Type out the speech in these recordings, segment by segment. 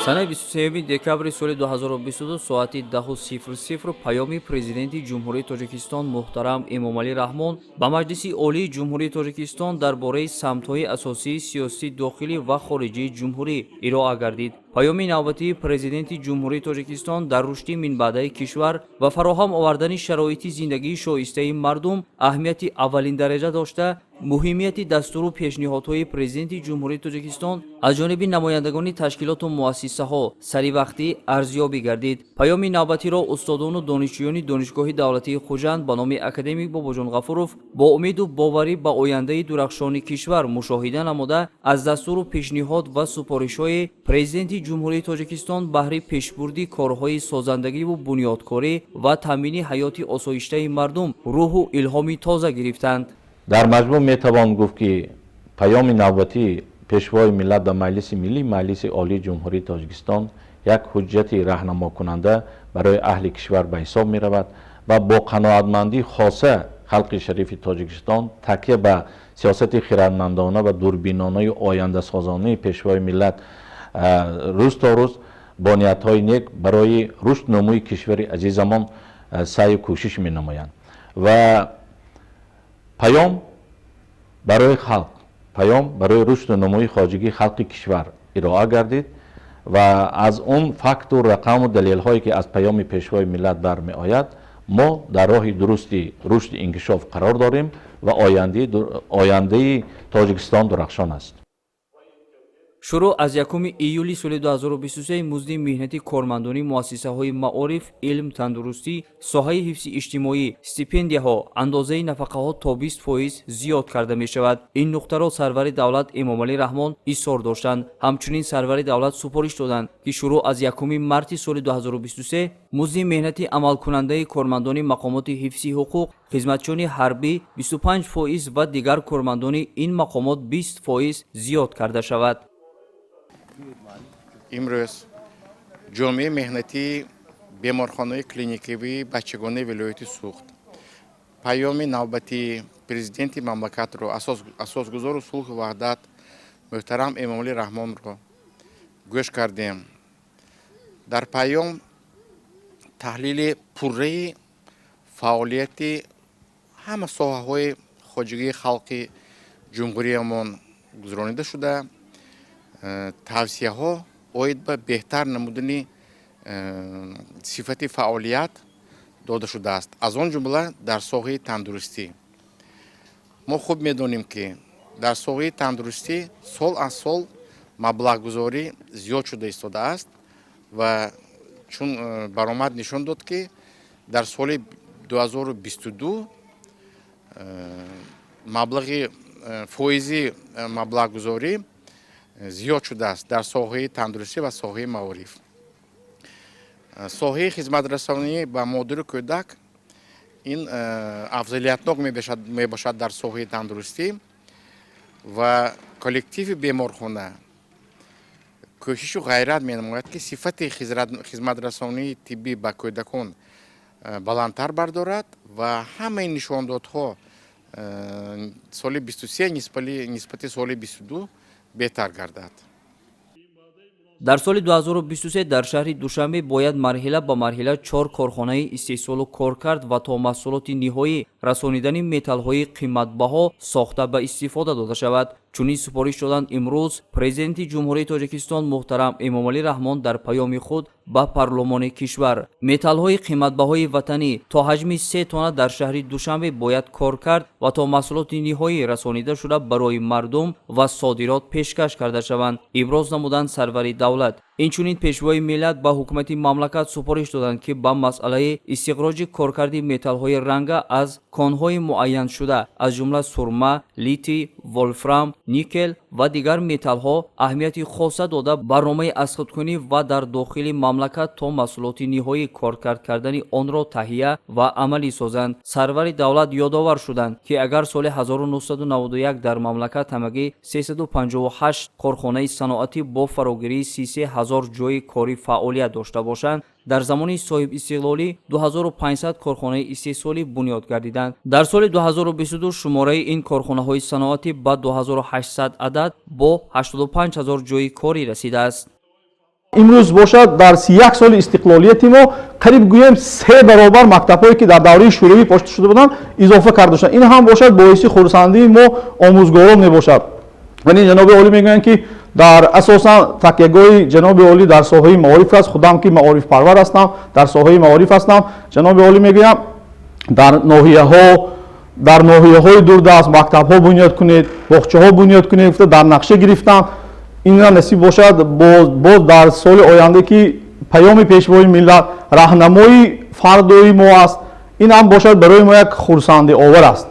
Санаи 23 декабри соли 2022 соати 10:00 паёми президенти ҷумҳурии Тоҷикистон муҳтарам Эмомалӣ Раҳмон ба Маҷлиси Олии Ҷумҳурии Тоҷикистон дар бораи самтҳои асосии сиёсии дохилӣ ва хориҷии ҷумҳурӣ ироа гардид. паёми навбатии президенти ҷумҳурии Тоҷикистон дар рушди минбаъдаи кишвар ва фароҳам овардани шароити зиндагии шоистаи мардум аҳамияти аввалин дараҷа дошта, муҳимияти дастуру пешниҳодҳои президенти ҷумҳурии Тоҷикистон аз ҷониби намояндагони ташкилоту муассисаҳо саривақтӣ арзёбӣ гардид. паёми навбатиро устодону донишҷӯёни донишгоҳи давлатии Хуҷанд ба номи академик Бобоҷон Ғафуров бо умеду боварӣ ба ояндаи дурахшони кишвар мушоҳида намуда, аз дастуру пешниҳод ва супоришҳои президенти ҷумҳурии Тоҷикистон баҳри пешбурди корҳои созандагиву бунёдкорӣ ва таъмини ҳаёти осоиштаи мардум рӯҳу илҳоми тоза гирифтанд. дар маҷмӯъ метавон гуфт ки паёми навбатии пешвои миллат ба Маҷлиси Миллӣ, Маҷлиси Олии Ҷумҳурии Тоҷикистон як ҳуҷҷати раҳнамокунанда барои аҳли кишвар ба ҳисоб меравад ва бо қаноатмандӣ хоса халқи шарифи Тоҷикистон такя ба сиёсати хиратмандона ва дурбинонаи ояндасозонаи пешвои миллат рӯз то рӯз бо ниятҳои нек барои рушд номӯи кишвари азизамон саъю кӯшиш менамоянд ва паём барои халқ, паём барои рушду номӯи хоҷагии халқи кишвар ироа гардид ва аз он факту рақаму далелҳое ки аз паёми пешвои миллат бармеояд, мо дар роҳи дурусти рушди инкишоф қарор дорем ва ояндаи Тоҷикистон дурахшон аст. шурӯъ аз 1 июли соли 2023 музди меҳнати кормандони муассисаҳои маориф, илм, тандурустӣ, соҳаи ҳифзи иҷтимоӣ, стипендияҳо, андозаи нафақаҳо то 20% зиёд карда мешавад. ин нуқтаро сарвари давлат Эмомалӣ Раҳмон изҳор доштанд. ҳамчунин сарвари давлат супориш доданд ки шурӯъ аз 1 марти соли 2023 музди меҳнати амалкунандаи кормандони мақомоти ҳифзи ҳуқуқ, хизматчони ҳарбӣ 25% ва дигар кормандони ин мақомот 20% зиёд карда шавад. имрӯз ҷомеаи меҳнатии беморхонаи клиникавии бачагонаи вилояти Суғд паёми навбатии президенти мамлакатро асосгузору сулҳу ваҳдат муҳтарам Эмомалӣ Раҳмонро гӯш кардем. дар паём таҳлили пурраи фаъолияти ҳама соҳаҳои хоҷагии халқи ҷумҳуриямон гузаронида шуда, тавсияҳо оид ба беҳтар намудани сифати фаъолият дода шудааст. аз он ҷумла дар соҳаи тандурустӣ мо хуб медонем ки дар соҳаи тандурустӣ сол аз сол маблағгузорӣ зиёд шуда истодааст ва чун баромад нишон дод ки дар соли 2022 маблағи фоизи маблағгузорӣ зиёд шудааст дар соҳаи тандурустӣ ва соҳаи маориф. соҳаи хизматрасонӣ ба модару кӯдак ин афзалиятнок мебошад дар соҳаи тандурустӣ ва коллективи беморхона кӯшишу ғайрат менамояд ки сифати хизматрасонии тиббӣ ба кӯдакон баландтар бардорад ва ҳамаи нишондодҳо соли 23 нисбати соли 22 беҳтар гардад. дар соли 2023 дар шаҳри Душанбе бояд марҳила ба марҳила 4 корхонаи истеҳсолу коркард ва то маҳсулоти ниҳоӣ расонидани металлҳои қиматбаҳо сохта ба истифода дода шавад. чунин супориш доданд имрӯз президенти ҷумҳурии Тоҷикистон муҳтарам Эмомалӣ Раҳмон дар паёми худ ба парлумони кишвар. металлҳои қиматбаҳои ватанӣ то ҳаҷми 3 тонна дар шаҳри Душанбе бояд кор кард ва то маҳсулоти ниҳоӣ расонида шуда барои мардум ва содирот пешкаш карда шаванд, иброз намуданд сарвари давлат. инчунин пешвои миллат ба ҳукумати мамлакат супориш доданд ки ба масъалаи истихроҷи коркарди металлҳои ранга аз конҳои муайяншуда аз ҷумла сурма, литий, волфрам, никел ва дигар металлҳо аҳамияти хоса дода барномаи азхудкунӣ ва дар дохили мамлакат то маҳсулоти ниҳоӣ коркард кардани онро таҳия ва амалӣ созанд. сарвари давлат ёдовар шуданд ки агар соли 1991 дар мамлакат ҳамагӣ 358 корхонаи саноатӣ бо фарогирии 33 000 ҷойи корӣ фаъолият дошта бошанд, дар замони соҳибистиқлолӣ 2500 корхонаи истеҳсолӣ бунёд гардиданд. дар соли 2022 шумораи ин корхонаҳои саноатӣ ба 2800 адад бо 85 000 ҷойи корӣ расидааст. امروز باشد در 31 سال استقلالیت ما قریب گویم 3 برابر مکتب‌هایی که در دوره شوروی پاشته شده بودند اضافه کرده شدند. این هم باشد باعث خرسندی ما آموزگاران میباشد. یعنی جناب عالی میگویند که در اساسا تکیهگاه جناب عالی در ساحه معارف است. خودم که معارف پرور هستم، در ساحه معارف هستم. جناب عالی میگویم در ناحیه‌های دوردست مکتب‌ها بنیاد کنید، باغچه‌ها بنیاد کنید، در نقشه گرفتم. این را نصیب باشد باز در سال آینده که پیام پیشوای ملت راهنمای فردای ما است. این هم باشد برای ما یک خرسنده آور است.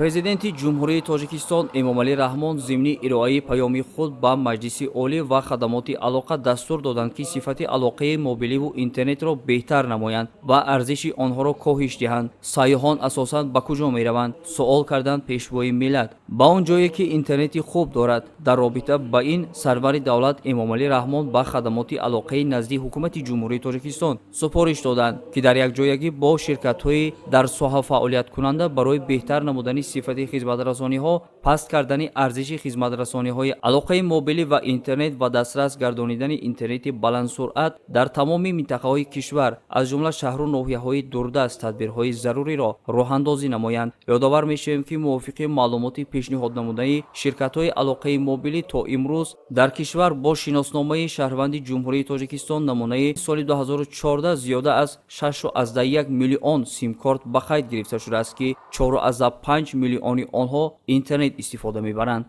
президенти ҷумҳурии тоҷикистон эмомалӣ раҳмон зимни ироаи паёми худ ба маҷлиси олӣ ва хадамоти алоқа дастур доданд ки сифати алоқаи мобиливу интернетро беҳтар намоянд ва арзиши онҳоро коҳиш диҳанд. сайёҳон асосан ба куҷо мераванд? суол карданд пешвои миллат. ба он ҷое ки интернети хуб дорад. дар робита ба ин сарвари давлат эмомалӣ раҳмон ба хадамоти алоқаи назди ҳукумати ҷумҳурии тоҷикистон супориш доданд ки дар якҷоягӣ бо ширкатҳои дар соҳа фаъолияткунанда барои беҳтар намудани сифати хизматрасониҳо, паст кардани арзиши хизматрасониҳои алоқаи мобилӣ ва интернет ва дастрас гардонидани интернети баландсуръат дар тамоми минтақаҳои кишвар аз ҷумла шаҳру ноҳияҳои дурдаст тадбирҳои заруриро роҳандозӣ намоянд. ёдовар мешавем ки мувофиқи маълумоти пешниҳод намудаи ширкатҳои алоқаи мобилӣ то имрӯз дар кишвар бо шиносномаи шаҳрванди ҷумҳурии тоҷикистон намунаи соли 2014 зиёда аз 6.1 миллион симкорт ба қайд гирифта шудааст ки 4.5 миллиони онҳо интернет истифода мебаранд.